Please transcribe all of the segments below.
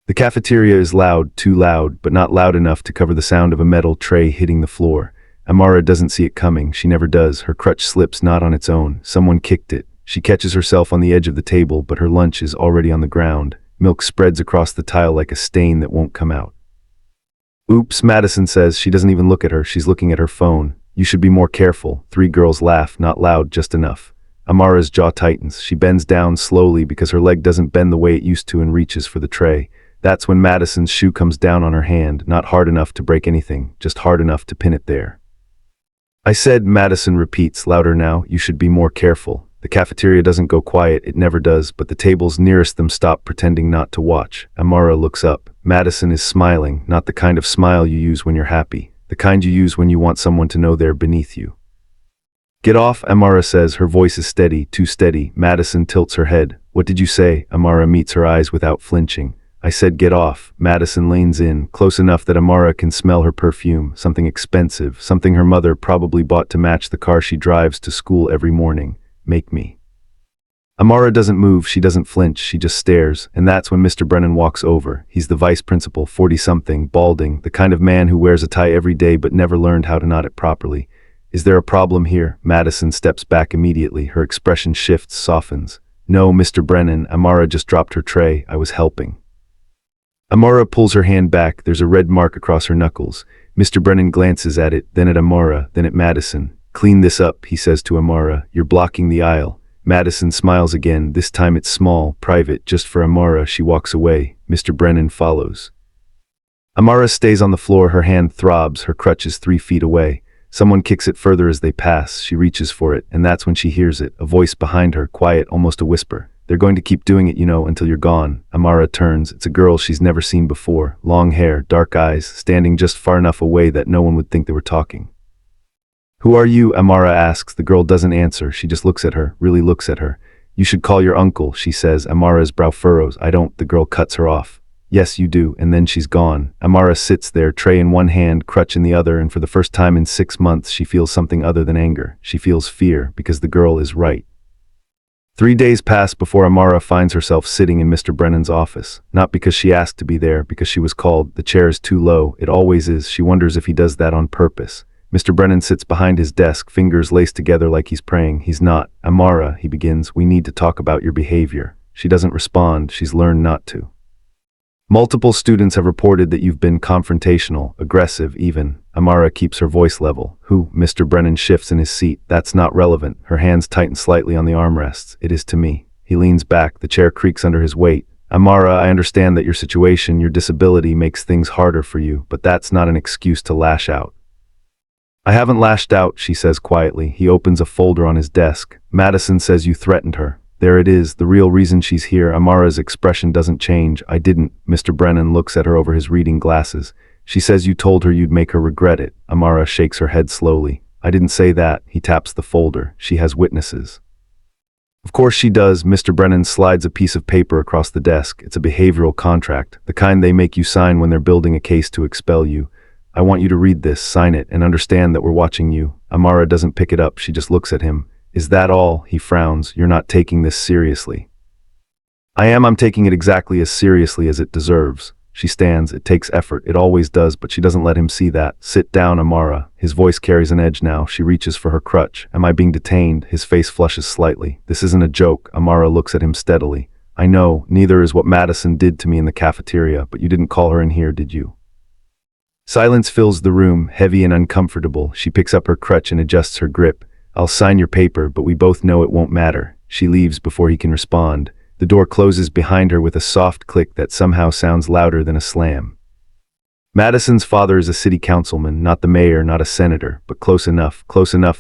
The cafeteria is loud, too loud, but not loud enough to cover the sound of a metal tray hitting the floor. Amara doesn't see it coming. She never does. Her crutch slips not on its own. Someone kicked it. She catches herself on the edge of the table, but her lunch is already on the ground. Milk spreads across the tile like a stain that won't come out. Oops, Madison says. She doesn't even look at her. She's looking at her phone. You should be more careful. 3 girls laugh, not loud, just enough. Amara's jaw tightens. She bends down slowly because her leg doesn't bend the way it used to and reaches for the tray. That's when Madison's shoe comes down on her hand, not hard enough to break anything, just hard enough to pin it there. I said, Madison repeats, louder now, you should be more careful. The cafeteria doesn't go quiet, it never does, but the tables nearest them stop pretending not to watch. Amara looks up. Madison is smiling, not the kind of smile you use when you're happy, the kind you use when you want someone to know they're beneath you. Get off, Amara says, her voice is steady, too steady. Madison tilts her head. What did you say? Amara meets her eyes without flinching. I said get off. Madison leans in, close enough that Amara can smell her perfume, something expensive, something her mother probably bought to match the car she drives to school every morning. Make me. Amara doesn't move, she doesn't flinch, she just stares, and that's when Mr. Brennan walks over. He's the vice principal, 40-something, balding, the kind of man who wears a tie every day but never learned how to knot it properly. Is there a problem here? Madison steps back immediately, her expression shifts, softens. No, Mr. Brennan, Amara just dropped her tray, I was helping. Amara pulls her hand back, there's a red mark across her knuckles. Mr. Brennan glances at it, then at Amara, then at Madison. Clean this up, he says to Amara, you're blocking the aisle. Madison smiles again, this time it's small, private, just for Amara. She walks away. Mr. Brennan follows. Amara stays on the floor, her hand throbs, her crutch is 3 feet away. Someone kicks it further as they pass, she reaches for it, and that's when she hears it, a voice behind her, quiet, almost a whisper. They're going to keep doing it, you know, until you're gone. Amara turns. It's a girl she's never seen before. Long hair, dark eyes, standing just far enough away that no one would think they were talking. Who are you? Amara asks. The girl doesn't answer. She just looks at her, really looks at her. You should call your uncle, she says. Amara's brow furrows. I don't. The girl cuts her off. Yes, you do. And then she's gone. Amara sits there, tray in one hand, crutch in the other, and for the first time in 6 months, she feels something other than anger. She feels fear, because the girl is right. 3 days pass before Amara finds herself sitting in Mr. Brennan's office. Not because she asked to be there, because she was called. The chair is too low. It always is. She wonders if he does that on purpose. Mr. Brennan sits behind his desk, fingers laced together like he's praying. He's not. Amara, he begins, we need to talk about your behavior. She doesn't respond. She's learned not to. Multiple students have reported that you've been confrontational, aggressive even. Amara keeps her voice level. Who? Mr. Brennan shifts in his seat. That's not relevant. Her hands tighten slightly on the armrests. It is to me. He leans back. The chair creaks under his weight. Amara, I understand that your situation, your disability makes things harder for you, but that's not an excuse to lash out. I haven't lashed out, she says quietly. He opens a folder on his desk. Madison says you threatened her. There it is, the real reason she's here. Amara's expression doesn't change. I didn't. Mr. Brennan looks at her over his reading glasses. She says you told her you'd make her regret it. Amara shakes her head slowly. I didn't say that. He taps the folder. She has witnesses. Of course she does. Mr. Brennan slides a piece of paper across the desk. It's a behavioral contract, the kind they make you sign when they're building a case to expel you. I want you to read this, sign it, and understand that we're watching you. Amara doesn't pick it up. She just looks at him. Is that all? He frowns. You're not taking this seriously. I am. I'm taking it exactly as seriously as it deserves. She stands. It takes effort. It always does, but she doesn't let him see that. Sit down, Amara. His voice carries an edge now. She reaches for her crutch. Am I being detained? His face flushes slightly. This isn't a joke. Amara looks at him steadily. I know, neither is what Madison did to me in the cafeteria, but you didn't call her in here, did you? Silence fills the room, heavy and uncomfortable. She picks up her crutch and adjusts her grip. I'll sign your paper, but we both know it won't matter. She leaves before he can respond. The door closes behind her with a soft click that somehow sounds louder than a slam. Madison's father is a city councilman, not the mayor, not a senator, but close enough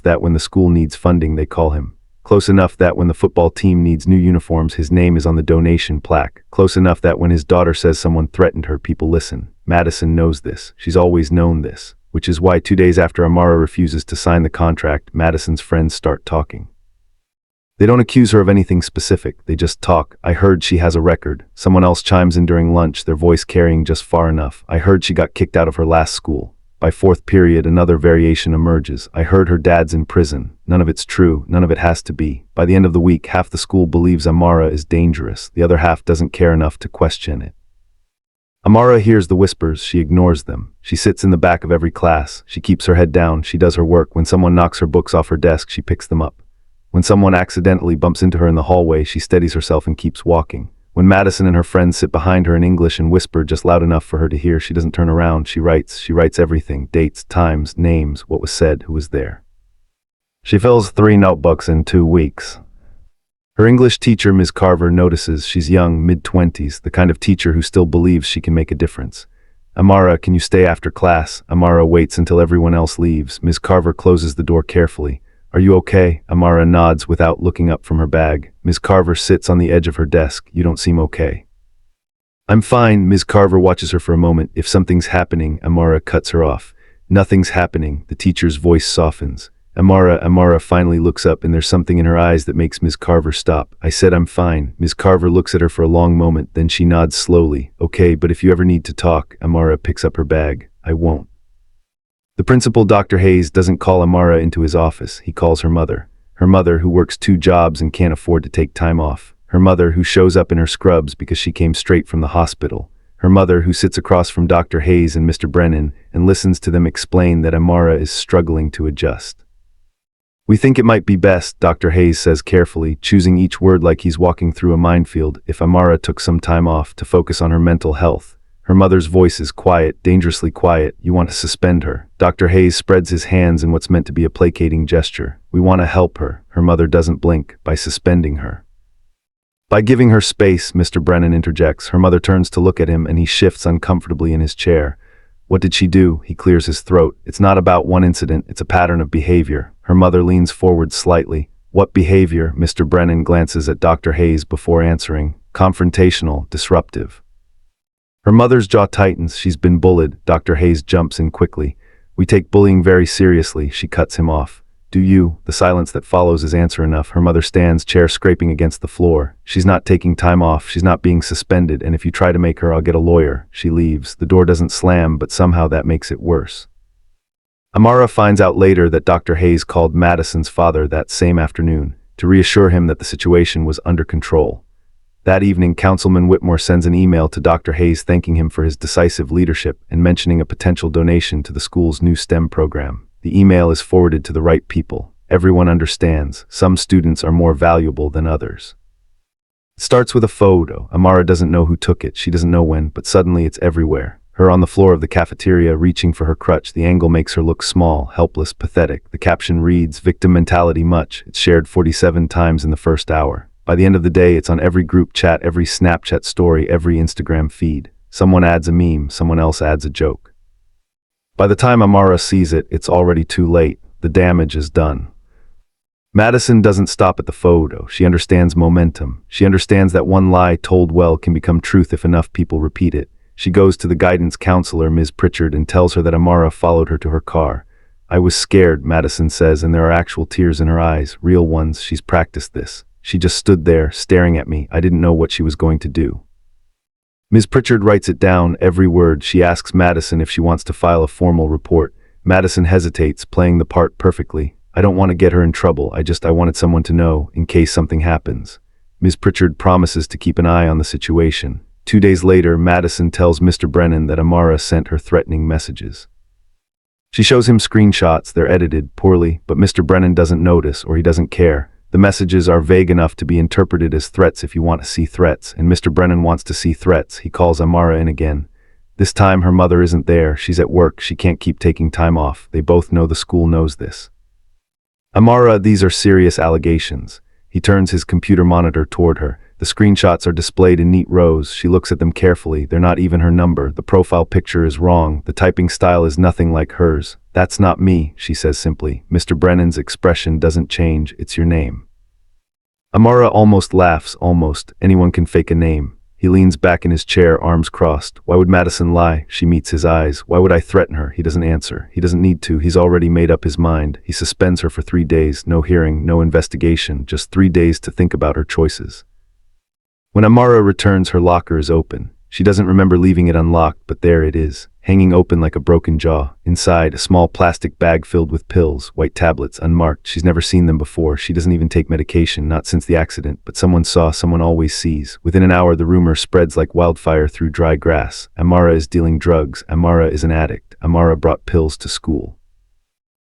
that when the school needs funding, they call him. Close enough that when the football team needs new uniforms, his name is on the donation plaque. Close enough that when his daughter says someone threatened her, people listen. Madison knows this. She's always known this. Which is why 2 days after Amara refuses to sign the contract, Madison's friends start talking. They don't accuse her of anything specific, they just talk. I heard she has a record. Someone else chimes in during lunch, their voice carrying just far enough. I heard she got kicked out of her last school. By 4th period, another variation emerges. I heard her dad's in prison. None of it's true, none of it has to be. By the end of the week, half the school believes Amara is dangerous. The other half doesn't care enough to question it. Amara hears the whispers, she ignores them. She sits in the back of every class. She keeps her head down, she does her work. When someone knocks her books off her desk, she picks them up. When someone accidentally bumps into her in the hallway, she steadies herself and keeps walking. When Madison and her friends sit behind her in English and whisper just loud enough for her to hear, she doesn't turn around. She writes everything, dates, times, names, what was said, who was there. She fills 3 notebooks in 2 weeks. Her English teacher, Ms. Carver, notices she's young, mid-20s, the kind of teacher who still believes she can make a difference. Amara, can you stay after class? Amara waits until everyone else leaves. Ms. Carver closes the door carefully. Are you okay? Amara nods without looking up from her bag. Ms. Carver sits on the edge of her desk. You don't seem okay. I'm fine. Ms. Carver watches her for a moment. If something's happening, Amara cuts her off. Nothing's happening. The teacher's voice softens. Amara finally looks up, and there's something in her eyes that makes Ms. Carver stop. I said I'm fine. Ms. Carver looks at her for a long moment, then she nods slowly. Okay, but if you ever need to talk. Amara picks up her bag. I won't. The principal, Dr. Hayes, doesn't call Amara into his office. He calls her mother. Her mother, who works 2 jobs and can't afford to take time off. Her mother, who shows up in her scrubs because she came straight from the hospital. Her mother, who sits across from Dr. Hayes and Mr. Brennan and listens to them explain that Amara is struggling to adjust. We think it might be best, Dr. Hayes says carefully, choosing each word like he's walking through a minefield, if Amara took some time off to focus on her mental health. Her mother's voice is quiet, dangerously quiet. You want to suspend her. Dr. Hayes spreads his hands in what's meant to be a placating gesture. We want to help her. Her mother doesn't blink. By suspending her. By giving her space, Mr. Brennan interjects. Her mother turns to look at him, and he shifts uncomfortably in his chair. What did she do? He clears his throat. It's not about one incident, it's a pattern of behavior. Her mother leans forward slightly. What behavior? Mr. Brennan glances at Dr. Hayes before answering. Confrontational, disruptive. Her mother's jaw tightens. She's been bullied. Dr. Hayes jumps in quickly. We take bullying very seriously. She cuts him off. Do you? The silence that follows is answer enough. Her mother stands, chair scraping against the floor. She's not taking time off. She's not being suspended, and if you try to make her, I'll get a lawyer. She leaves. The door doesn't slam, but somehow that makes it worse. Amara finds out later that Dr. Hayes called Madison's father that same afternoon to reassure him that the situation was under control. That evening, Councilman Whitmore sends an email to Dr. Hayes thanking him for his decisive leadership and mentioning a potential donation to the school's new STEM program. The email is forwarded to the right people. Everyone understands. Some students are more valuable than others. It starts with a photo. Amara doesn't know who took it. She doesn't know when, but suddenly it's everywhere. Her on the floor of the cafeteria, reaching for her crutch. The angle makes her look small, helpless, pathetic. The caption reads, "Victim mentality much." It's shared 47 times in the first hour. By the end of the day, it's on every group chat, every Snapchat story, every Instagram feed. Someone adds a meme, someone else adds a joke. By the time Amara sees it, it's already too late. The damage is done. Madison doesn't stop at the photo. She understands momentum. She understands that one lie told well can become truth if enough people repeat it. She goes to the guidance counselor, Ms. Pritchard, and tells her that Amara followed her to her car. I was scared, Madison says, and there are actual tears in her eyes, real ones. She's practiced this. She just stood there, staring at me. I didn't know what she was going to do. Ms. Pritchard writes it down, every word. She asks Madison if she wants to file a formal report. Madison hesitates, playing the part perfectly. I don't want to get her in trouble. I wanted someone to know, in case something happens. Ms. Pritchard promises to keep an eye on the situation. 2 days later, Madison tells Mr. Brennan that Amara sent her threatening messages. She shows him screenshots. They're edited poorly, but Mr. Brennan doesn't notice, or he doesn't care. The messages are vague enough to be interpreted as threats if you want to see threats, and Mr. Brennan wants to see threats. He calls Amara in again. This time her mother isn't there. She's at work. She can't keep taking time off. They both know the school knows this. Amara, these are serious allegations. He turns his computer monitor toward her. The screenshots are displayed in neat rows. She looks at them carefully. They're not even her number. The profile picture is wrong. The typing style is nothing like hers. That's not me, she says simply. Mr. Brennan's expression doesn't change. It's your name. Amara almost laughs, almost. Anyone can fake a name. He leans back in his chair, arms crossed. Why would Madison lie? She meets his eyes. Why would I threaten her? He doesn't answer. He doesn't need to. He's already made up his mind. He suspends her for 3 days. No hearing, no investigation. Just 3 days to think about her choices. When Amara returns, her locker is open. She doesn't remember leaving it unlocked, but there it is, hanging open like a broken jaw. Inside, a small plastic bag filled with pills, white tablets, unmarked. She's never seen them before. She doesn't even take medication, not since the accident, but someone saw, someone always sees. Within an hour, the rumor spreads like wildfire through dry grass. Amara is dealing drugs. Amara is an addict. Amara brought pills to school.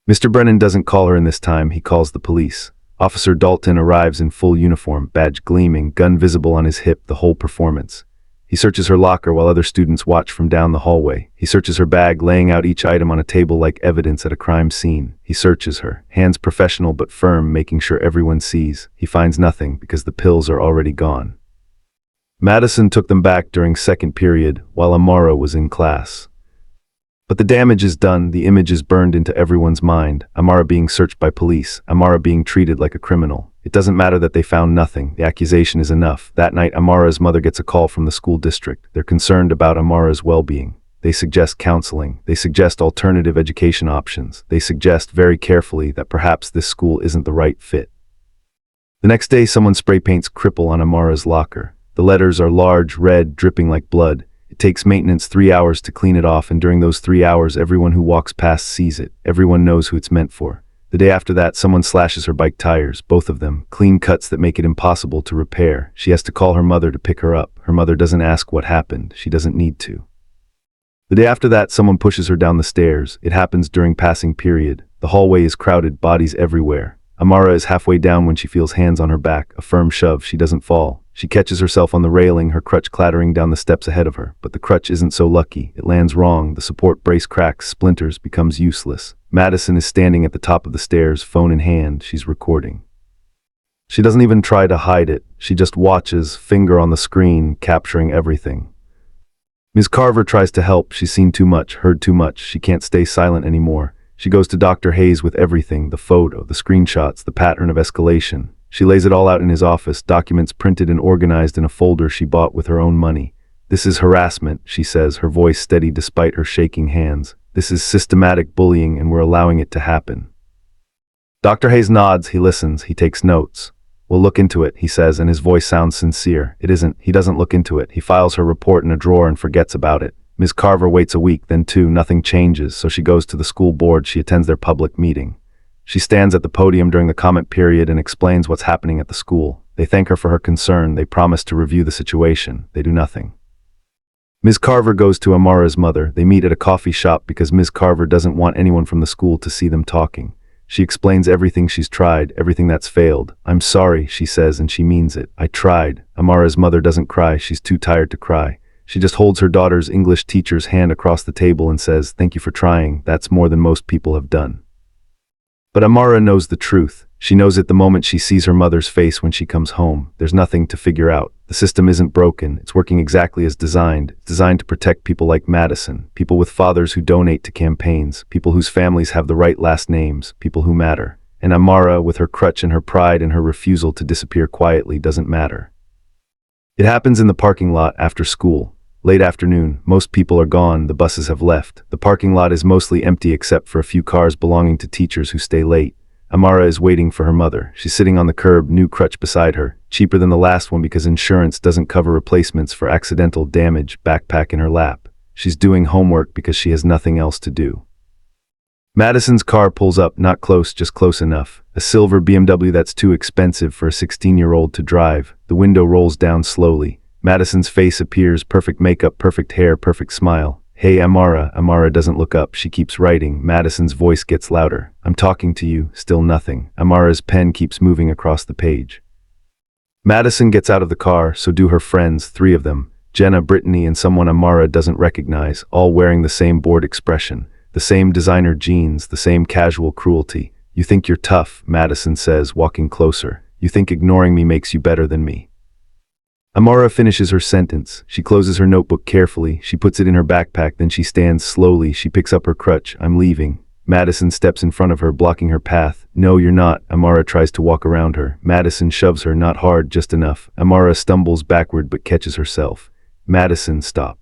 Mr. Brennan doesn't call her in this time. He calls the police. Officer Dalton arrives in full uniform, badge gleaming, gun visible on his hip, the whole performance. He searches her locker while other students watch from down the hallway. He searches her bag, laying out each item on a table like evidence at a crime scene. He searches her, hands professional but firm, making sure everyone sees. He finds nothing because the pills are already gone. Madison took them back during second period while Amara was in class. But the damage is done, the image is burned into everyone's mind. Amara being searched by police, Amara being treated like a criminal. It doesn't matter that they found nothing, the accusation is enough. That night, Amara's mother gets a call from the school district. They're concerned about Amara's well-being. They suggest counseling. They suggest alternative education options. They suggest very carefully that perhaps this school isn't the right fit. The next day, someone spray paints cripple on Amara's locker. The letters are large, red, dripping like blood. It takes maintenance 3 hours to clean it off, and during those 3 hours, everyone who walks past sees it. Everyone knows who it's meant for. The day after that, someone slashes her bike tires, both of them, clean cuts that make it impossible to repair. She has to call her mother to pick her up. Her mother doesn't ask what happened. She doesn't need to. The day after that, someone pushes her down the stairs. It happens during passing period. The hallway is crowded, bodies everywhere. Amara is halfway down when she feels hands on her back, a firm shove. She doesn't fall. She catches herself on the railing, her crutch clattering down the steps ahead of her. But the crutch isn't so lucky. It lands wrong. The support brace cracks, splinters, becomes useless. Madison is standing at the top of the stairs, phone in hand. She's recording. She doesn't even try to hide it. She just watches, finger on the screen, capturing everything. Ms. Carver tries to help. She's seen too much, heard too much. She can't stay silent anymore. She goes to Dr. Hayes with everything, the photo, the screenshots, the pattern of escalation. She lays it all out in his office, documents printed and organized in a folder she bought with her own money. This is harassment, she says, her voice steady despite her shaking hands. This is systematic bullying, and we're allowing it to happen. Dr. Hayes nods, he listens, he takes notes. We'll look into it, he says, and his voice sounds sincere. It isn't. He doesn't look into it. He files her report in a drawer and forgets about it. Ms. Carver waits a week, then two. Nothing changes, so she goes to the school board. She attends their public meeting. She stands at the podium during the comment period and explains what's happening at the school. They thank her for her concern. They promise to review the situation. They do nothing. Ms. Carver goes to Amara's mother. They meet at a coffee shop because Ms. Carver doesn't want anyone from the school to see them talking. She explains everything she's tried, everything that's failed. I'm sorry, she says, and she means it. I tried. Amara's mother doesn't cry. She's too tired to cry. She just holds her daughter's English teacher's hand across the table and says, "Thank you for trying. That's more than most people have done." But Amara knows the truth. She knows it the moment she sees her mother's face when she comes home. There's nothing to figure out. The system isn't broken. It's working exactly as designed. It's designed to protect people like Madison, people with fathers who donate to campaigns, people whose families have the right last names, people who matter. And Amara, with her crutch and her pride and her refusal to disappear quietly, doesn't matter. It happens in the parking lot after school. Late afternoon, most people are gone, the buses have left. The parking lot is mostly empty except for a few cars belonging to teachers who stay late. Amara is waiting for her mother. She's sitting on the curb, new crutch beside her, cheaper than the last one because insurance doesn't cover replacements for accidental damage, backpack in her lap. She's doing homework because she has nothing else to do. Madison's car pulls up, not close, just close enough. A silver BMW that's too expensive for a 16-year-old to drive. The window rolls down slowly. Madison's face appears, perfect makeup, perfect hair, perfect smile. "Hey, Amara." Amara doesn't look up. She keeps writing. Madison's voice gets louder. "I'm talking to you." Still nothing. Amara's pen keeps moving across the page. Madison gets out of the car, so do her friends, 3 of them. Jenna, Brittany, and someone Amara doesn't recognize, all wearing the same bored expression. The same designer jeans, the same casual cruelty. "You think you're tough," Madison says, walking closer. "You think ignoring me makes you better than me." Amara finishes her sentence. She closes her notebook carefully. She puts it in her backpack, then she stands slowly. She picks up her crutch. "I'm leaving." Madison steps in front of her, blocking her path. "No, you're not." Amara tries to walk around her. Madison shoves her, not hard, just enough. Amara stumbles backward but catches herself. "Madison, stop."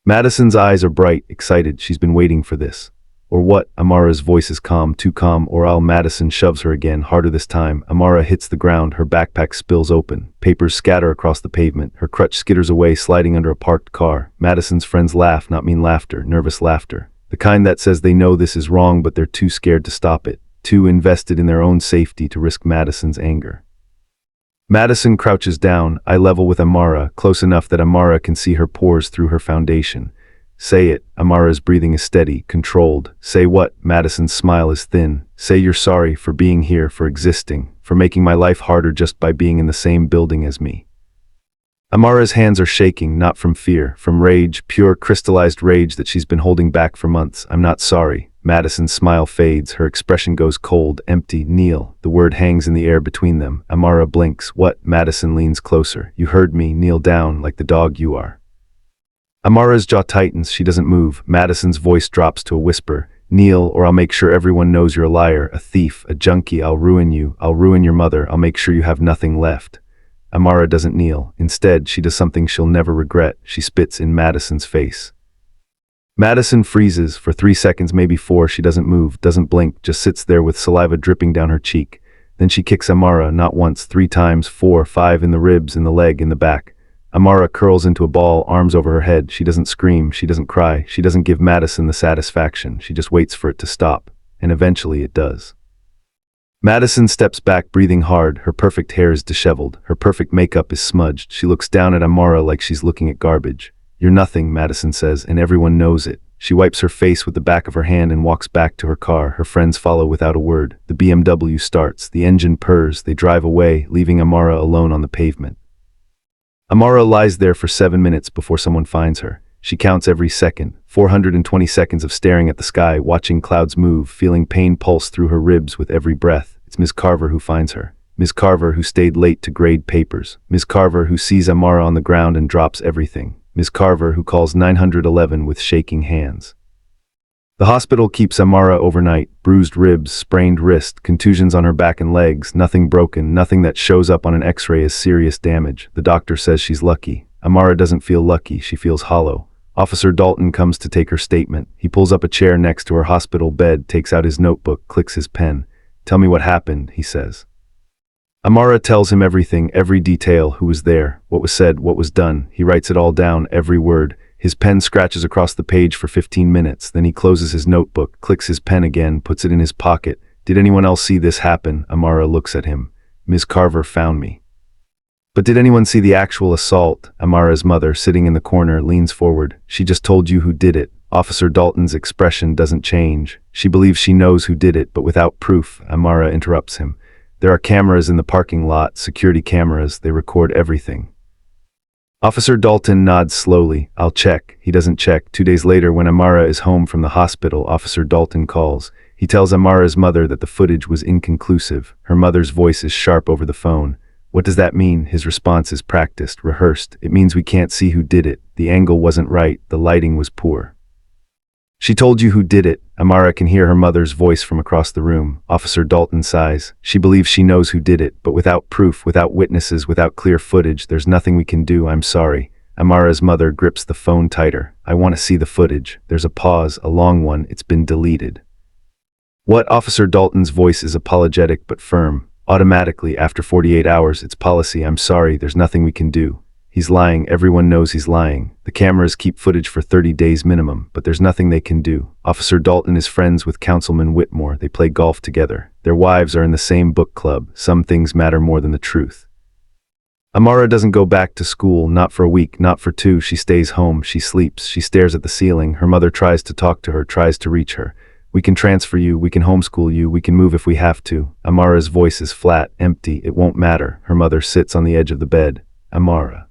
Madison's eyes are bright, excited. She's been waiting for this. Or what? Amara's voice is calm, too calm, or I'll. Madison shoves her again, harder this time. Amara hits the ground, her backpack spills open. Papers scatter across the pavement. Her crutch skitters away, sliding under a parked car. Madison's friends laugh, not mean laughter, nervous laughter. The kind that says they know this is wrong, but they're too scared to stop it. Too invested in their own safety to risk Madison's anger. Madison crouches down, eye level with Amara, close enough that Amara can see her pores through her foundation. Say it. Amara's breathing is steady, controlled. Say what? Madison's smile is thin. Say you're sorry for being here, for existing, for making my life harder just by being in the same building as me. Amara's hands are shaking, not from fear, from rage, pure crystallized rage that she's been holding back for months. I'm not sorry. Madison's smile fades, her expression goes cold, empty. Kneel. The word hangs in the air between them. Amara blinks. What? Madison leans closer. You heard me. Kneel down, like the dog you are. Amara's jaw tightens, she doesn't move. Madison's voice drops to a whisper. Kneel, or I'll make sure everyone knows you're a liar, a thief, a junkie. I'll ruin you. I'll ruin your mother. I'll make sure you have nothing left. Amara doesn't kneel. Instead, she does something she'll never regret. She spits in Madison's face. Madison freezes for 3 seconds, maybe 4. She doesn't move, doesn't blink, just sits there with saliva dripping down her cheek. Then she kicks Amara, not once, 3 times, 4, 5, in the ribs, in the leg, in the back. Amara curls into a ball, arms over her head. She doesn't scream, she doesn't cry, she doesn't give Madison the satisfaction. She just waits for it to stop, and eventually it does. Madison steps back, breathing hard. Her perfect hair is disheveled, her perfect makeup is smudged. She looks down at Amara like she's looking at garbage. You're nothing, Madison says, and everyone knows it. She wipes her face with the back of her hand and walks back to her car. Her friends follow without a word. The BMW starts, the engine purrs, they drive away, leaving Amara alone on the pavement. Amara lies there for 7 minutes before someone finds her. She counts every second, 420 seconds of staring at the sky, watching clouds move, feeling pain pulse through her ribs with every breath. It's Ms. Carver who finds her. Ms. Carver who stayed late to grade papers. Ms. Carver who sees Amara on the ground and drops everything. Ms. Carver who calls 911 with shaking hands. The hospital keeps Amara overnight. Bruised ribs, sprained wrist, contusions on her back and legs, nothing broken, nothing that shows up on an x-ray as serious damage. The doctor says she's lucky. Amara doesn't feel lucky, she feels hollow. Officer Dalton comes to take her statement. He pulls up a chair next to her hospital bed, takes out his notebook, clicks his pen. Tell me what happened, he says. Amara tells him everything, every detail, who was there, what was said, what was done. He writes it all down, every word. His pen scratches across the page for 15 minutes. Then he closes his notebook, clicks his pen again, puts it in his pocket. Did anyone else see this happen? Amara looks at him. Ms. Carver found me. But did anyone see the actual assault? Amara's mother, sitting in the corner, leans forward. She just told you who did it. Officer Dalton's expression doesn't change. She believes she knows who did it, but without proof. Amara interrupts him. There are cameras in the parking lot, security cameras. They record everything. Officer Dalton nods slowly. I'll check. He doesn't check. 2 days later, when Amara is home from the hospital, Officer Dalton calls. He tells Amara's mother that the footage was inconclusive. Her mother's voice is sharp over the phone. What does that mean? His response is practiced, rehearsed. It means we can't see who did it. The angle wasn't right. The lighting was poor. She told you who did it. Amara can hear her mother's voice from across the room. Officer Dalton sighs. She believes she knows who did it, but without proof, without witnesses, without clear footage, there's nothing we can do. I'm sorry. Amara's mother grips the phone tighter. I want to see the footage. There's a pause, a long one. It's been deleted. What? Officer Dalton's voice is apologetic but firm. Automatically, after 48 hours, it's policy. I'm sorry, there's nothing we can do. He's lying. Everyone knows he's lying. The cameras keep footage for 30 days minimum, but there's nothing they can do. Officer Dalton is friends with Councilman Whitmore. They play golf together. Their wives are in the same book club. Some things matter more than the truth. Amara doesn't go back to school, not for a week, not for 2. She stays home. She sleeps. She stares at the ceiling. Her mother tries to talk to her, tries to reach her. We can transfer you. We can homeschool you. We can move if we have to. Amara's voice is flat, empty. It won't matter. Her mother sits on the edge of the bed. Amara.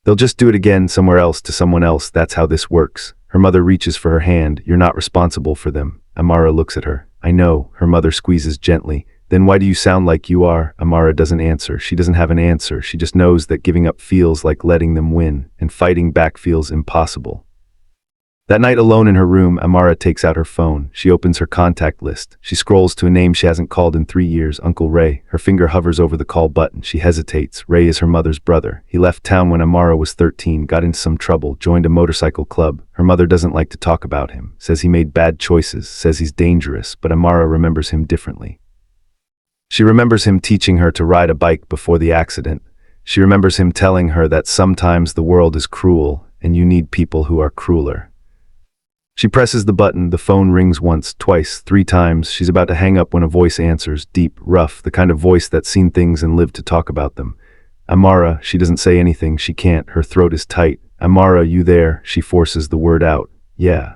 They'll just do it again, somewhere else, to someone else. That's how this works. Her mother reaches for her hand. You're not responsible for them. Amara looks at her. I know. Her mother squeezes gently. Then why do you sound like you are? Amara doesn't answer. She doesn't have an answer. She just knows that giving up feels like letting them win, and fighting back feels impossible. That night alone in her room, Amara takes out her phone. She opens her contact list. She scrolls to a name she hasn't called in 3 years, Uncle Ray. Her finger hovers over the call button. She hesitates. Ray is her mother's brother. He left town when Amara was 13, got into some trouble, joined a motorcycle club. Her mother doesn't like to talk about him, says he made bad choices, says he's dangerous, but Amara remembers him differently. She remembers him teaching her to ride a bike before the accident. She remembers him telling her that sometimes the world is cruel and you need people who are crueler. She presses the button, the phone rings once, twice, 3 times. She's about to hang up when a voice answers, deep, rough, the kind of voice that's seen things and lived to talk about them. Amara, she doesn't say anything, she can't, her throat is tight. Amara, you there? She forces the word out. Yeah.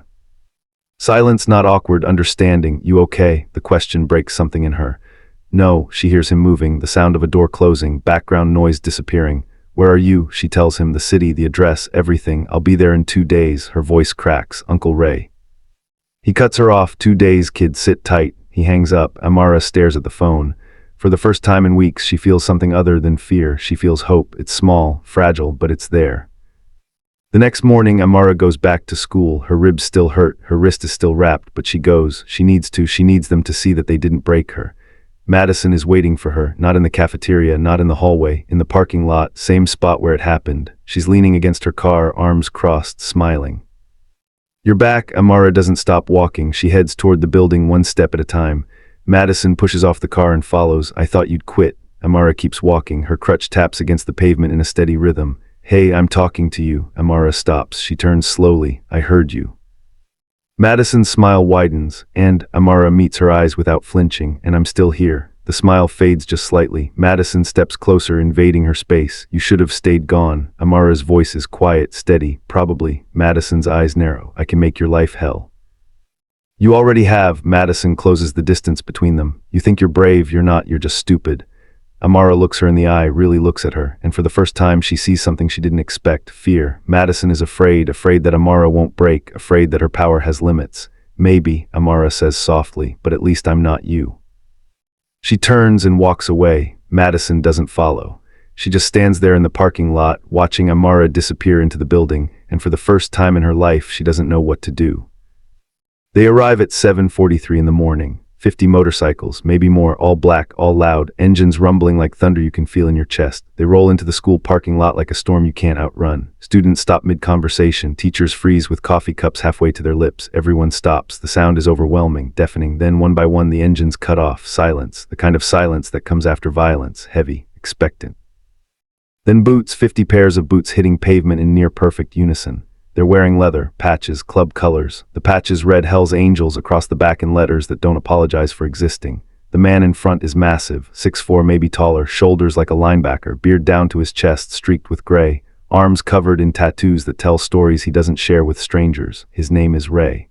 Silence, not awkward, understanding. You okay? The question breaks something in her. No, she hears him moving, the sound of a door closing, background noise disappearing. Where are you? She tells him the city, the address, everything. I'll be there in 2 days. Her voice cracks. Uncle Ray. He cuts her off. 2 days, kid, sit tight. He hangs up. Amara stares at the phone. For the first time in weeks, she feels something other than fear. She feels hope. It's small, fragile, but it's there. The next morning, Amara goes back to school. Her ribs still hurt. Her wrist is still wrapped, but she goes. She needs to. She needs them to see that they didn't break her. Madison is waiting for her, not in the cafeteria, not in the hallway, in the parking lot, same spot where it happened. She's leaning against her car, arms crossed, smiling. You're back. Amara doesn't stop walking. She heads toward the building 1 step at a time. Madison pushes off the car and follows. I thought you'd quit. Amara keeps walking. Her crutch taps against the pavement in a steady rhythm. Hey, I'm talking to you. Amara stops. She turns slowly. I heard you. Madison's smile widens, and Amara meets her eyes without flinching, and I'm still here. The smile fades just slightly. Madison steps closer, invading her space. You should have stayed gone. Amara's voice is quiet, steady. Probably. Madison's eyes narrow. I can make your life hell. You already have. Madison closes the distance between them. You think you're brave, you're not, you're just stupid. Amara looks her in the eye, really looks at her, and for the first time she sees something she didn't expect, fear. Madison is afraid that Amara won't break, afraid that her power has limits. Maybe, Amara says softly, but at least I'm not you. She turns and walks away. Madison doesn't follow. She just stands there in the parking lot, watching Amara disappear into the building, and for the first time in her life she doesn't know what to do. They arrive at 7:43 in the morning. 50 motorcycles, maybe more, all black, all loud, engines rumbling like thunder you can feel in your chest. They roll into the school parking lot like a storm you can't outrun. Students stop mid-conversation. Teachers freeze with coffee cups halfway to their lips. Everyone stops. The sound is overwhelming, deafening. Then, one by one, the engines cut off. Silence. The kind of silence that comes after violence. Heavy, expectant. Then boots, 50 pairs of boots hitting pavement in near-perfect unison. They're wearing leather, patches, club colors. The patches read Hell's Angels across the back in letters that don't apologize for existing. The man in front is massive, 6'4", maybe taller, shoulders like a linebacker, beard down to his chest, streaked with gray, arms covered in tattoos that tell stories he doesn't share with strangers. His name is Ray.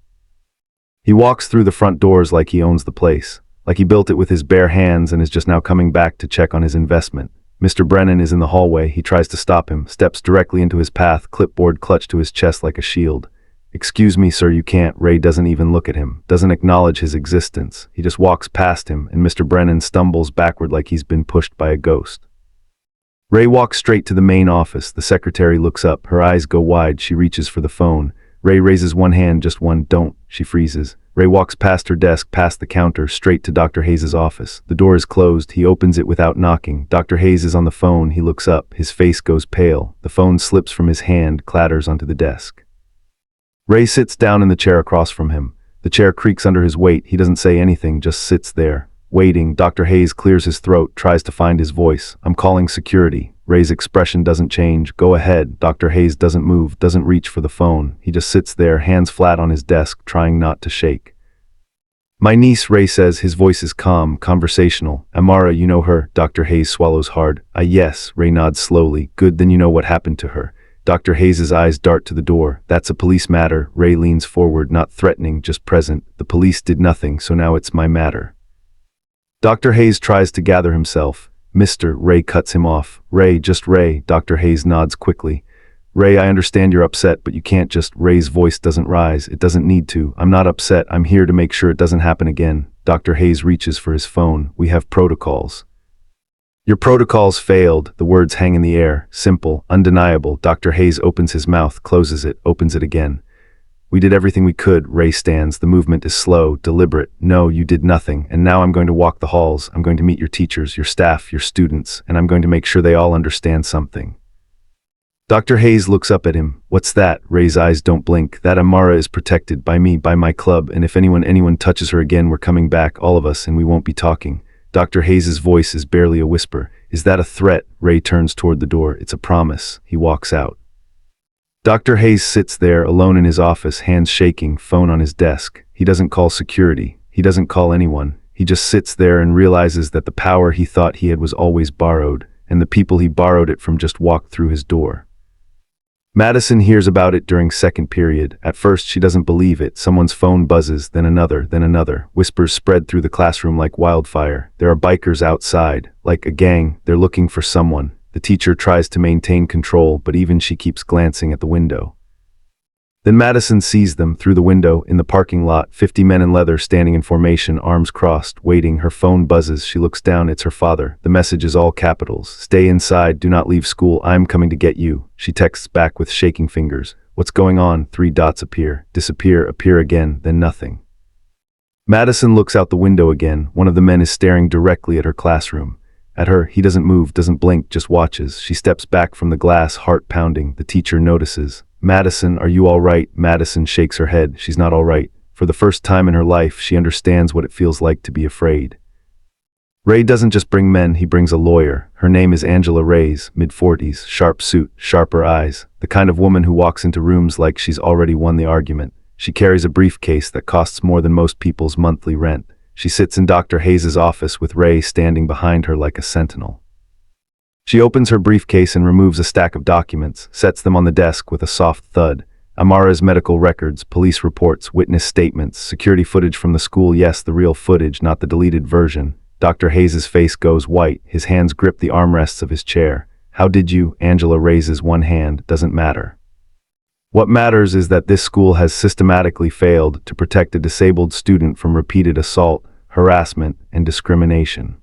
He walks through the front doors like he owns the place, like he built it with his bare hands and is just now coming back to check on his investment. Mr. Brennan is in the hallway. He tries to stop him, steps directly into his path, clipboard clutched to his chest like a shield. Excuse me, sir, you can't. Ray doesn't even look at him, doesn't acknowledge his existence. He just walks past him, and Mr. Brennan stumbles backward like he's been pushed by a ghost. Ray walks straight to the main office. The secretary looks up. Her eyes go wide. She reaches for the phone. Ray raises one hand, just one. Don't. She freezes. Ray walks past her desk, past the counter, straight to Dr. Hayes' office. The door is closed. He opens it without knocking. Dr. Hayes is on the phone. He looks up. His face goes pale. The phone slips from his hand, clatters onto the desk. Ray sits down in the chair across from him. The chair creaks under his weight. He doesn't say anything, just sits there. Waiting, Dr. Hayes clears his throat, tries to find his voice. I'm calling security. Ray's expression doesn't change. Go ahead. Dr. Hayes doesn't move, doesn't reach for the phone. He just sits there, hands flat on his desk, trying not to shake. My niece, Ray says, his voice is calm, conversational. Amara, you know her? Dr. Hayes swallows hard. Yes, Ray nods slowly. Good, then you know what happened to her. Dr. Hayes' eyes dart to the door. That's a police matter. Ray leans forward, not threatening, just present. The police did nothing, so now it's my matter. Dr. Hayes tries to gather himself. Mr. Ray cuts him off. Ray, just Ray. Dr. Hayes nods quickly. Ray, I understand you're upset, but you can't just. Ray's voice doesn't rise. It doesn't need to. I'm not upset. I'm here to make sure it doesn't happen again. Dr. Hayes reaches for his phone. We have protocols. Your protocols failed. The words hang in the air. Simple, undeniable. Dr. Hayes opens his mouth, closes it, opens it again. We did everything we could. Ray stands. The movement is slow, deliberate. No, you did nothing. And now I'm going to walk the halls. I'm going to meet your teachers, your staff, your students, and I'm going to make sure they all understand something. Dr. Hayes looks up at him. What's that? Ray's eyes don't blink. That Amara is protected by me, by my club, and if anyone touches her again, we're coming back, all of us, and we won't be talking. Dr. Hayes' voice is barely a whisper. Is that a threat? Ray turns toward the door. It's a promise. He walks out. Dr. Hayes sits there, alone in his office, hands shaking, phone on his desk. He doesn't call security. He doesn't call anyone. He just sits there and realizes that the power he thought he had was always borrowed, and the people he borrowed it from just walked through his door. Madison hears about it during second period. At first, she doesn't believe it. Someone's phone buzzes, then another, then another. Whispers spread through the classroom like wildfire. There are bikers outside, like a gang. They're looking for someone. The teacher tries to maintain control, but even she keeps glancing at the window. Then Madison sees them through the window in the parking lot, 50 men in leather standing in formation, arms crossed, waiting. Her phone buzzes. She looks down. It's her father. The message is all capitals. Stay inside. Do not leave school. I'm coming to get you. She texts back with shaking fingers. What's going on? 3 dots appear, disappear, appear again, then nothing. Madison looks out the window again. One of the men is staring directly at her classroom. At her, he doesn't move, doesn't blink, just watches. She steps back from the glass, heart pounding. The teacher notices. Madison, are you all right? Madison shakes her head. She's not all right. For the first time in her life, she understands what it feels like to be afraid. Ray doesn't just bring men, he brings a lawyer. Her name is Angela Reyes, mid-40s, sharp suit, sharper eyes, the kind of woman who walks into rooms like she's already won the argument. She carries a briefcase that costs more than most people's monthly rent. She sits in Dr. Hayes' office with Ray standing behind her like a sentinel. She opens her briefcase and removes a stack of documents, sets them on the desk with a soft thud. Amara's medical records, police reports, witness statements, security footage from the school. Yes, the real footage, not the deleted version. Dr. Hayes' face goes white. His hands grip the armrests of his chair. How did you? Angela raises one hand. Doesn't matter. What matters is that this school has systematically failed to protect a disabled student from repeated assault, harassment, and discrimination.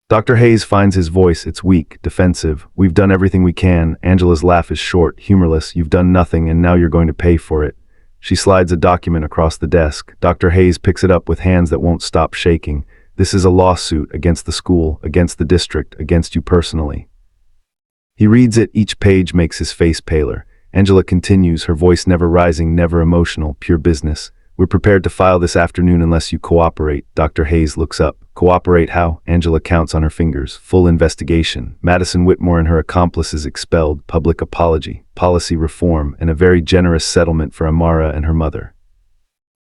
Dr. Hayes finds his voice. It's weak, defensive. We've done everything we can. Angela's laugh is short, humorless. You've done nothing, and now you're going to pay for it. She slides a document across the desk. Dr. Hayes picks it up with hands that won't stop shaking. This is a lawsuit against the school, against the district, against you personally. He reads it. Each page makes his face paler. Angela continues, her voice never rising, never emotional, pure business. We're prepared to file this afternoon unless you cooperate. Dr. Hayes looks up. Cooperate how? Angela counts on her fingers. Full investigation. Madison Whitmore and her accomplices expelled. Public apology. Policy reform. And a very generous settlement for Amara and her mother.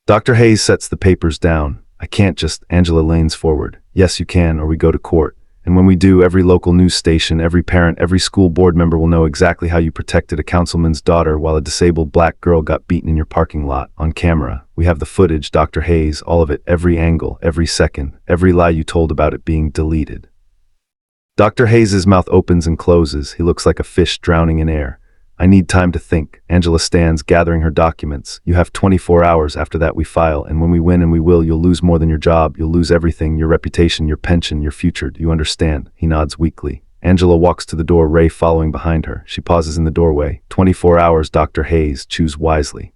Dr. Hayes sets the papers down. I can't just... Angela leans forward. Yes, you can, or we go to court. And when we do, every local news station, every parent, every school board member will know exactly how you protected a councilman's daughter while a disabled black girl got beaten in your parking lot, on camera. We have the footage, Dr. Hayes, all of it, every angle, every second, every lie you told about it being deleted. Dr. Hayes' mouth opens and closes. He looks like a fish drowning in air. I need time to think. Angela stands, gathering her documents. You have 24 hours. After that we file, and when we win, and we will, you'll lose more than your job. You'll lose everything, your reputation, your pension, your future. Do you understand? He nods weakly. Angela walks to the door, Ray following behind her. She pauses in the doorway. 24 hours, Dr. Hayes. Choose wisely.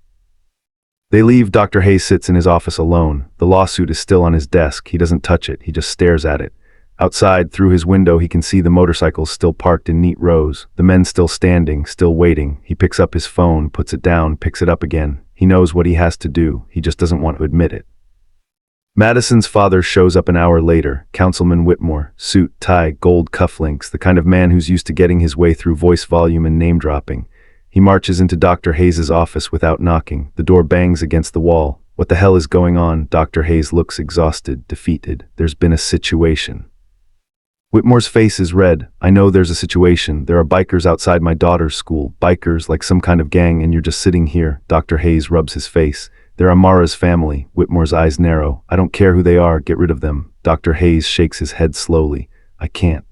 They leave. Dr. Hayes sits in his office alone. The lawsuit is still on his desk. He doesn't touch it. He just stares at it. Outside, through his window, he can see the motorcycles still parked in neat rows, the men still standing, still waiting. He picks up his phone, puts it down, picks it up again. He knows what he has to do. He just doesn't want to admit it. Madison's father shows up an hour later. Councilman Whitmore, suit, tie, gold cufflinks, the kind of man who's used to getting his way through voice volume and name-dropping. He marches into Dr. Hayes' office without knocking. The door bangs against the wall. What the hell is going on? Dr. Hayes looks exhausted, defeated. There's been a situation. Whitmore's face is red. I know there's a situation. There are bikers outside my daughter's school. Bikers, like some kind of gang, and you're just sitting here. Dr. Hayes rubs his face. They're Amara's family. Whitmore's eyes narrow. I don't care who they are. Get rid of them. Dr. Hayes shakes his head slowly. I can't.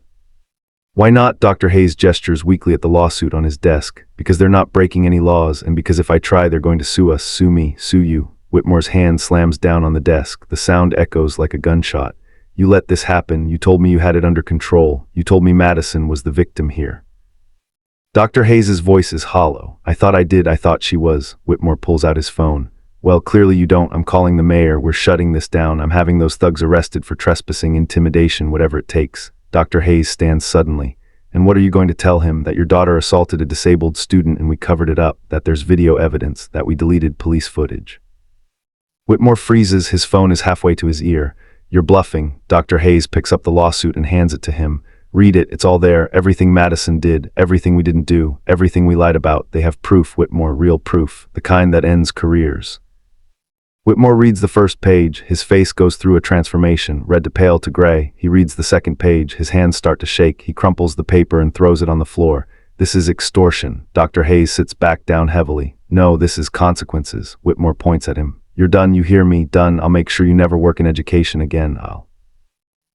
Why not? Dr. Hayes gestures weakly at the lawsuit on his desk. Because they're not breaking any laws, and because if I try, they're going to sue us. Sue me. Sue you. Whitmore's hand slams down on the desk. The sound echoes like a gunshot. You let this happen. You told me you had it under control. You told me Madison was the victim here. Dr. Hayes' voice is hollow. I thought I did. I thought she was. Whitmore pulls out his phone. Well, clearly you don't. I'm calling the mayor. We're shutting this down. I'm having those thugs arrested for trespassing, intimidation, whatever it takes. Dr. Hayes stands suddenly. And what are you going to tell him? That your daughter assaulted a disabled student and we covered it up, that there's video evidence, that we deleted police footage. Whitmore freezes, his phone is halfway to his ear. You're bluffing. Dr. Hayes picks up the lawsuit and hands it to him. Read it, it's all there, everything Madison did, everything we didn't do, everything we lied about. They have proof, Whitmore, real proof, the kind that ends careers. Whitmore reads the first page, his face goes through a transformation, red to pale to gray. He reads the second page, his hands start to shake, he crumples the paper and throws it on the floor. This is extortion. Dr. Hayes sits back down heavily. No, this is consequences. Whitmore points at him. You're done, you hear me, done. I'll make sure you never work in education again,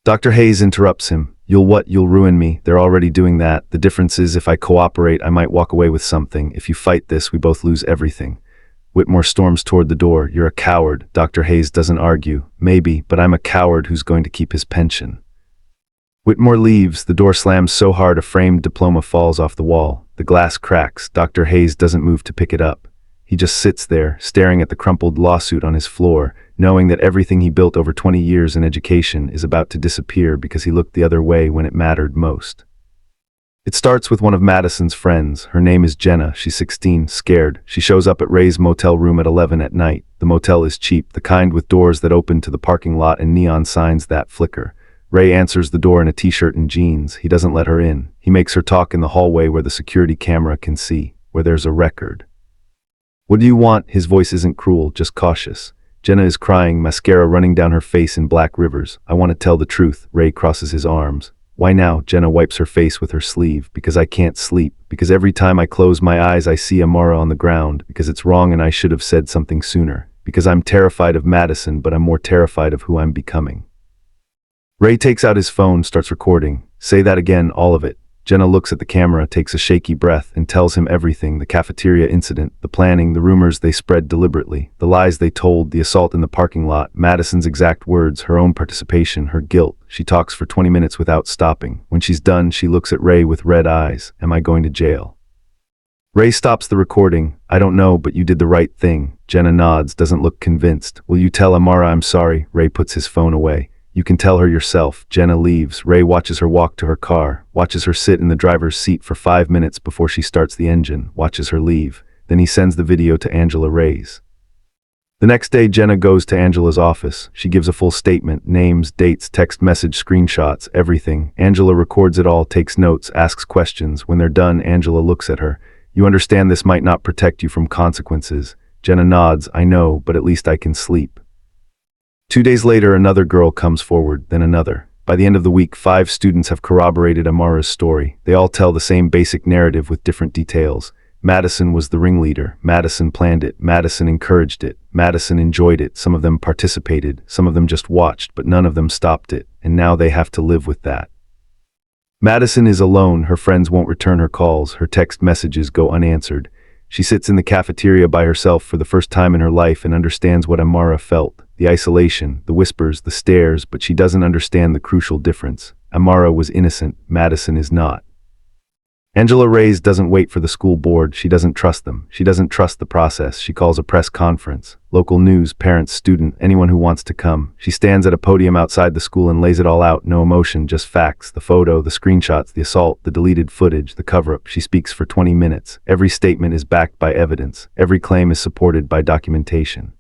Dr. Hayes interrupts him. You'll what? You'll ruin me. They're already doing that. The difference is if I cooperate, I might walk away with something. If you fight this, we both lose everything. Whitmore storms toward the door. You're a coward. Dr. Hayes doesn't argue. Maybe, but I'm a coward who's going to keep his pension. Whitmore leaves. The door slams so hard a framed diploma falls off the wall. The glass cracks. Dr. Hayes doesn't move to pick it up. He just sits there, staring at the crumpled lawsuit on his floor, knowing that everything he built over 20 years in education is about to disappear because he looked the other way when it mattered most. It starts with one of Madison's friends. Her name is Jenna. She's 16, scared. She shows up at Ray's motel room at 11 at night. The motel is cheap, the kind with doors that open to the parking lot and neon signs that flicker. Ray answers the door in a t-shirt and jeans. He doesn't let her in. He makes her talk in the hallway where the security camera can see, where there's a record. What do you want? His voice isn't cruel, just cautious. Jenna is crying, mascara running down her face in black rivers. I want to tell the truth. Ray crosses his arms. Why now? Jenna wipes her face with her sleeve. Because I can't sleep. Because every time I close my eyes I see Amara on the ground. Because it's wrong and I should have said something sooner. Because I'm terrified of Madison, but I'm more terrified of who I'm becoming. Ray takes out his phone, starts recording. Say that again, all of it. Jenna looks at the camera, takes a shaky breath, and tells him everything, the cafeteria incident, the planning, the rumors they spread deliberately, the lies they told, the assault in the parking lot, Madison's exact words, her own participation, her guilt. She talks for 20 minutes without stopping. When she's done, she looks at Ray with red eyes. Am I going to jail? Ray stops the recording. I don't know, but you did the right thing. Jenna nods, doesn't look convinced. Will you tell Amara I'm sorry? Ray puts his phone away. You can tell her yourself. Jenna leaves. Ray watches her walk to her car, watches her sit in the driver's seat for 5 minutes before she starts the engine, watches her leave. Then he sends the video to Angela Ray's. The next day, Jenna goes to Angela's office. She gives a full statement, names, dates, text message, screenshots, everything. Angela records it all, takes notes, asks questions. When they're done, Angela looks at her. You understand this might not protect you from consequences. Jenna nods. I know, but at least I can sleep. 2 days later, another girl comes forward, then another. By the end of the week, 5 students have corroborated Amara's story. They all tell the same basic narrative with different details. Madison was the ringleader. Madison planned it. Madison encouraged it. Madison enjoyed it. Some of them participated. Some of them just watched, but none of them stopped it. And now they have to live with that. Madison is alone. Her friends won't return her calls. Her text messages go unanswered. She sits in the cafeteria by herself for the first time in her life and understands what Amara felt. The isolation, the whispers, the stares, but she doesn't understand the crucial difference. Amara was innocent, Madison is not. Angela Ray's doesn't wait for the school board. She doesn't trust them. She doesn't trust the process. She calls a press conference. Local news, parents, student, anyone who wants to come. She stands at a podium outside the school and lays it all out. No emotion, just facts. The photo, the screenshots, the assault, the deleted footage, the cover-up. She speaks for 20 minutes. Every statement is backed by evidence. Every claim is supported by documentation.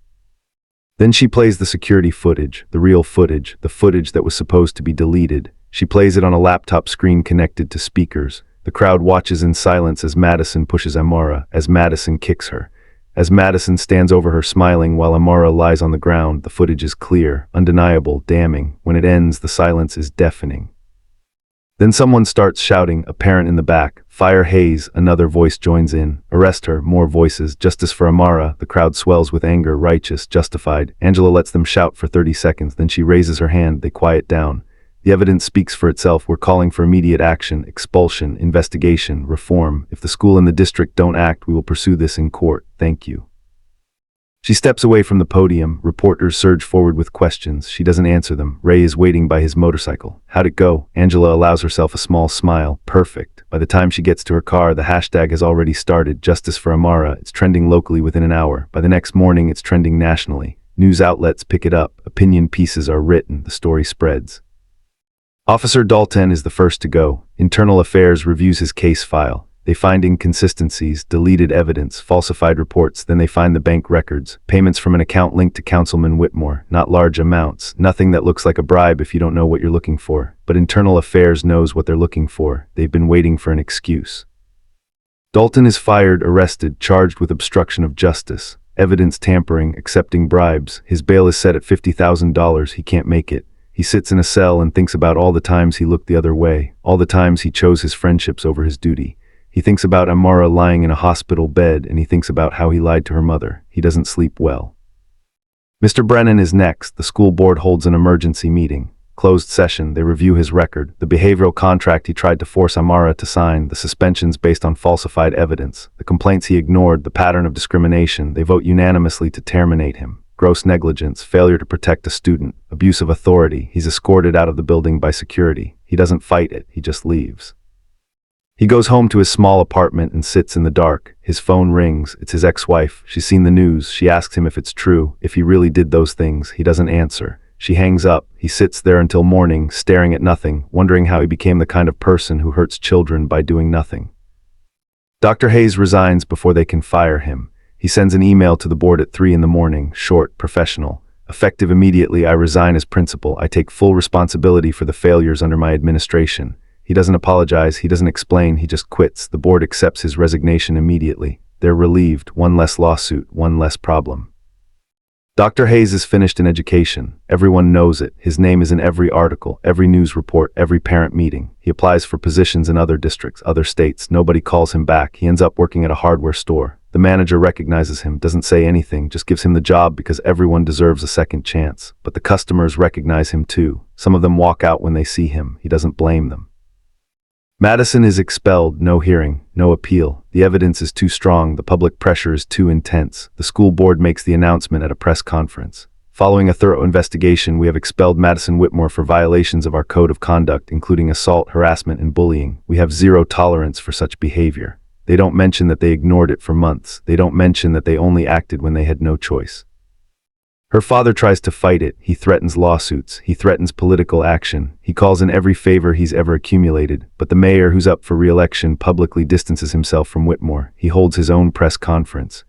Then she plays the security footage, the real footage, the footage that was supposed to be deleted. She plays it on a laptop screen connected to speakers. The crowd watches in silence as Madison pushes Amara, as Madison kicks her. As Madison stands over her smiling while Amara lies on the ground, the footage is clear, undeniable, damning. When it ends, the silence is deafening. Then someone starts shouting, a parent in the back. Fire Hayes, another voice joins in. Arrest her, more voices. Justice for Amara. The crowd swells with anger, righteous, justified. Angela lets them shout for 30 seconds, then she raises her hand. They quiet down. The evidence speaks for itself. We're calling for immediate action, expulsion, investigation, reform. If the school and the district don't act, we will pursue this in court. Thank you. She steps away from the podium. Reporters surge forward with questions. She doesn't answer them. Ray is waiting by his motorcycle. How'd it go? Angela allows herself a small smile. Perfect. By the time she gets to her car, the hashtag has already started. Justice for Amara. It's trending locally within an hour. By the next morning, it's trending nationally. News outlets pick it up. Opinion pieces are written. The story spreads. Officer Dalton is the first to go. Internal Affairs reviews his case file. They find inconsistencies, deleted evidence, falsified reports, then they find the bank records, payments from an account linked to Councilman Whitmore, not large amounts, nothing that looks like a bribe if you don't know what you're looking for. But Internal Affairs knows what they're looking for. They've been waiting for an excuse. Dalton is fired, arrested, charged with obstruction of justice, evidence tampering, accepting bribes. His bail is set at $50,000. He can't make it. He sits in a cell and thinks about all the times he looked the other way, all the times he chose his friendships over his duty. He thinks about Amara lying in a hospital bed, and he thinks about how he lied to her mother. He doesn't sleep well. Mr. Brennan is next. The school board holds an emergency meeting. Closed session, they review his record, the behavioral contract he tried to force Amara to sign, the suspensions based on falsified evidence, the complaints he ignored, the pattern of discrimination. They vote unanimously to terminate him. Gross negligence, failure to protect a student, abuse of authority. He's escorted out of the building by security. He doesn't fight it, he just leaves. He goes home to his small apartment and sits in the dark. His phone rings. It's his ex-wife. She's seen the news. She asks him if it's true, if he really did those things. He doesn't answer. She hangs up. He sits there until morning, staring at nothing, wondering how he became the kind of person who hurts children by doing nothing. Dr. Hayes resigns before they can fire him. He sends an email to the board at 3 a.m, short, professional. Effective immediately, I resign as principal. I take full responsibility for the failures under my administration. He doesn't apologize, he doesn't explain, he just quits. The board accepts his resignation immediately. They're relieved. One less lawsuit, one less problem. Dr. Hayes is finished in education. Everyone knows it. His name is in every article, every news report, every parent meeting. He applies for positions in other districts, other states. Nobody calls him back. He ends up working at a hardware store. The manager recognizes him, doesn't say anything, just gives him the job because everyone deserves a second chance. But the customers recognize him too. Some of them walk out when they see him. He doesn't blame them. Madison is expelled, no hearing, no appeal. The evidence is too strong, the public pressure is too intense. The school board makes the announcement at a press conference. Following a thorough investigation, we have expelled Madison Whitmore for violations of our code of conduct, including assault, harassment, and bullying. We have zero tolerance for such behavior. They don't mention that they ignored it for months. They don't mention that they only acted when they had no choice. Her father tries to fight it. He threatens lawsuits. He threatens political action. He calls in every favor he's ever accumulated. But the mayor, who's up for re-election, publicly distances himself from Whitmore. He holds his own press conference.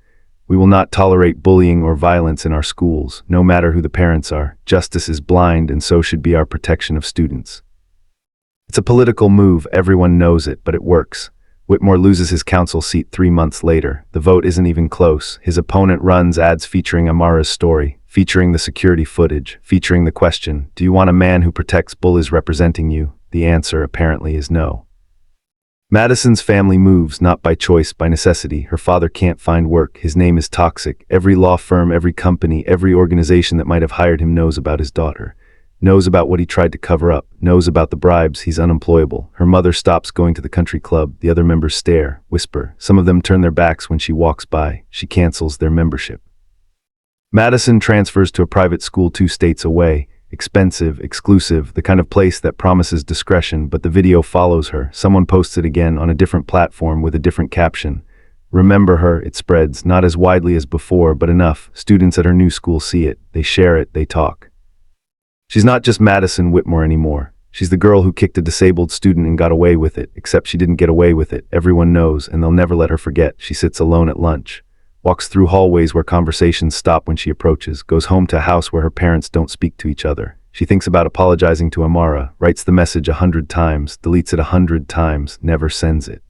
We will not tolerate bullying or violence in our schools, no matter who the parents are. Justice is blind, and so should be our protection of students. It's a political move. Everyone knows it, but it works. Whitmore loses his council seat 3 months later. The vote isn't even close. His opponent runs ads featuring Amara's story, featuring the security footage, featuring the question, do you want a man who protects bullies representing you? The answer apparently is no. Madison's family moves, not by choice, by necessity. Her father can't find work. His name is toxic. Every law firm, every company, every organization that might have hired him knows about his daughter. Knows about what he tried to cover up, knows about the bribes. He's unemployable. Her mother stops going to the country club. The other members stare, whisper. Some of them turn their backs when she walks by. She cancels their membership. Madison transfers to a private school 2 states away. Expensive, exclusive, the kind of place that promises discretion, but the video follows her. Someone posts it again on a different platform with a different caption. Remember her, it spreads, not as widely as before, but enough. Students at her new school see it. They share it, they talk. She's not just Madison Whitmore anymore. She's the girl who kicked a disabled student and got away with it, except she didn't get away with it. Everyone knows, and they'll never let her forget. She sits alone at lunch, walks through hallways where conversations stop when she approaches, goes home to a house where her parents don't speak to each other. She thinks about apologizing to Amara, writes the message 100 times, deletes it 100 times, never sends it.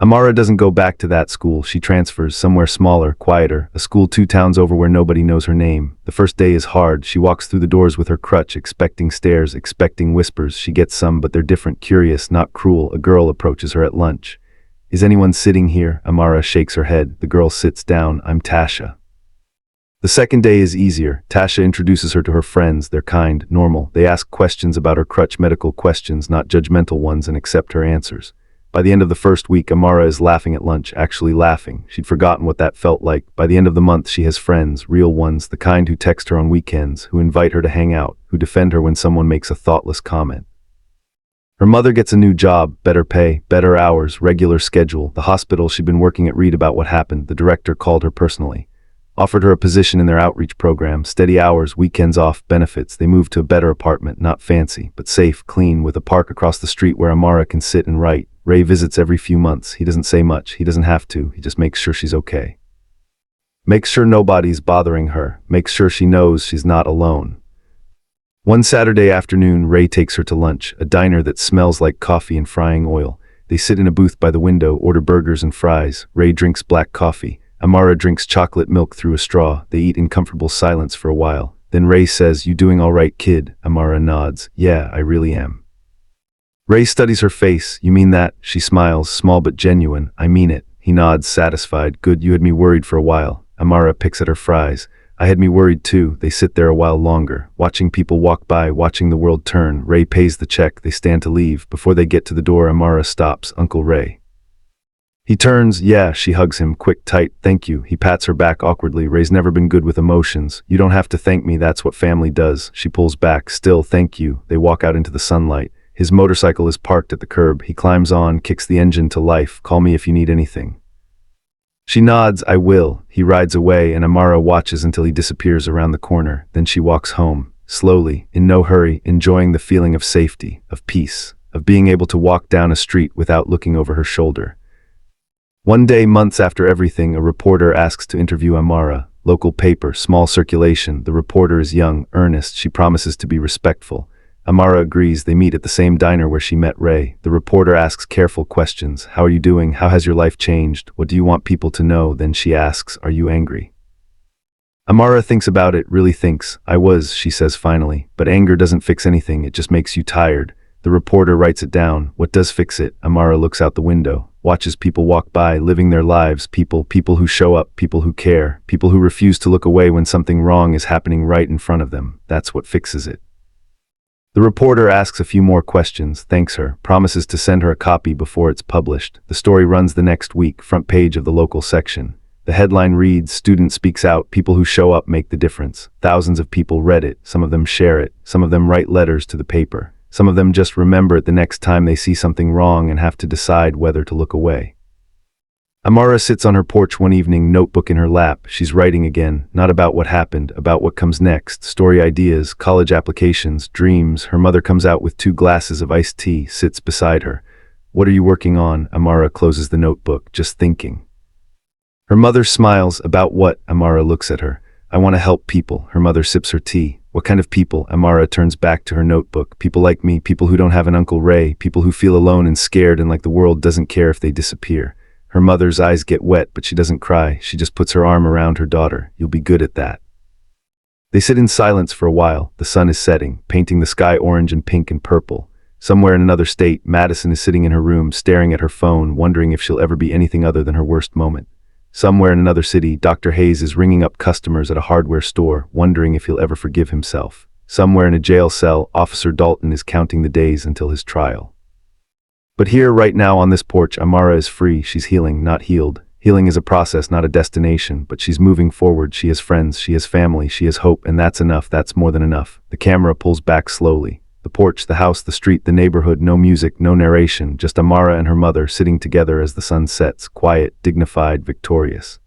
Amara doesn't go back to that school. She transfers somewhere smaller, quieter, a school 2 towns over where nobody knows her name. The first day is hard. She walks through the doors with her crutch, expecting stares, expecting whispers. She gets some, but they're different, curious, not cruel. A girl approaches her at lunch. Is anyone sitting here? Amara shakes her head. The girl sits down. I'm Tasha. The second day is easier. Tasha introduces her to her friends. They're kind, normal. They ask questions about her crutch, medical questions, not judgmental ones, and accept her answers. By the end of the first week, Amara is laughing at lunch, actually laughing. She'd forgotten what that felt like. By the end of the month, she has friends, real ones, the kind who text her on weekends, who invite her to hang out, who defend her when someone makes a thoughtless comment. Her mother gets a new job, better pay, better hours, regular schedule. The hospital she'd been working at read about what happened. The director called her personally. Offered her a position in their outreach program, steady hours, weekends off, benefits. They moved to a better apartment, not fancy, but safe, clean, with a park across the street where Amara can sit and write. Ray visits every few months. He doesn't say much. He doesn't have to. He just makes sure she's okay. Makes sure nobody's bothering her. Makes sure she knows she's not alone. One Saturday afternoon, Ray takes her to lunch, a diner that smells like coffee and frying oil. They sit in a booth by the window, order burgers and fries. Ray drinks black coffee. Amara drinks chocolate milk through a straw. They eat in comfortable silence for a while. Then Ray says, "You doing all right, kid?" Amara nods. "Yeah, I really am." Ray studies her face. "You mean that?" She smiles, small but genuine. "I mean it." He nods, satisfied. "Good, you had me worried for a while." Amara picks at her fries. "I had me worried too." They sit there a while longer, watching people walk by, watching the world turn. Ray pays the check. They stand to leave. Before they get to the door, Amara stops. "Uncle Ray." He turns. "Yeah." She hugs him, quick, tight. "Thank you." He pats her back awkwardly. Ray's never been good with emotions. "You don't have to thank me. That's what family does." She pulls back. "Still, thank you." They walk out into the sunlight. His motorcycle is parked at the curb. He climbs on, kicks the engine to life. "Call me if you need anything." She nods. "I will." He rides away, and Amara watches until he disappears around the corner. Then she walks home, slowly, in no hurry, enjoying the feeling of safety, of peace, of being able to walk down a street without looking over her shoulder. One day, months after everything, a reporter asks to interview Amara. Local paper, small circulation. The reporter is young, earnest. She promises to be respectful. Amara agrees. They meet at the same diner where she met Ray. The reporter asks careful questions. "How are you doing? How has your life changed? What do you want people to know?" Then she asks, "Are you angry?" Amara thinks about it, really thinks. "I was," she says finally. "But anger doesn't fix anything. It just makes you tired." The reporter writes it down. "What does fix it?" Amara looks out the window, watches people walk by, living their lives. People who show up, people who care, people who refuse to look away when something wrong is happening right in front of them. That's what fixes it. The reporter asks a few more questions, thanks her, promises to send her a copy before it's published. The story runs the next week, front page of the local section. The headline reads, "Student speaks out, people who show up make the difference." Thousands of people read it, some of them share it, some of them write letters to the paper. Some of them just remember it the next time they see something wrong and have to decide whether to look away. Amara sits on her porch one evening, notebook in her lap. She's writing again, not about what happened, about what comes next. Story ideas, college applications, dreams. Her mother comes out with 2 glasses of iced tea, sits beside her. "What are you working on?" Amara closes the notebook, "Just thinking." Her mother smiles. "About what?" Amara looks at her. "I want to help people." Her mother sips her tea. "What kind of people?" Amara turns back to her notebook. "People like me, people who don't have an Uncle Ray, people who feel alone and scared and like the world doesn't care if they disappear." Her mother's eyes get wet, but she doesn't cry. She just puts her arm around her daughter. "You'll be good at that." They sit in silence for a while. The sun is setting, painting the sky orange and pink and purple. Somewhere in another state, Madison is sitting in her room, staring at her phone, wondering if she'll ever be anything other than her worst moment. Somewhere in another city, Dr. Hayes is ringing up customers at a hardware store, wondering if he'll ever forgive himself. Somewhere in a jail cell, Officer Dalton is counting the days until his trial. But here, right now, on this porch, Amara is free. She's healing, not healed. Healing is a process, not a destination, but she's moving forward. She has friends, she has family, she has hope, and that's enough. That's more than enough. The camera pulls back slowly. The porch, the house, the street, the neighborhood, no music, no narration, just Amara and her mother sitting together as the sun sets, quiet, dignified, victorious.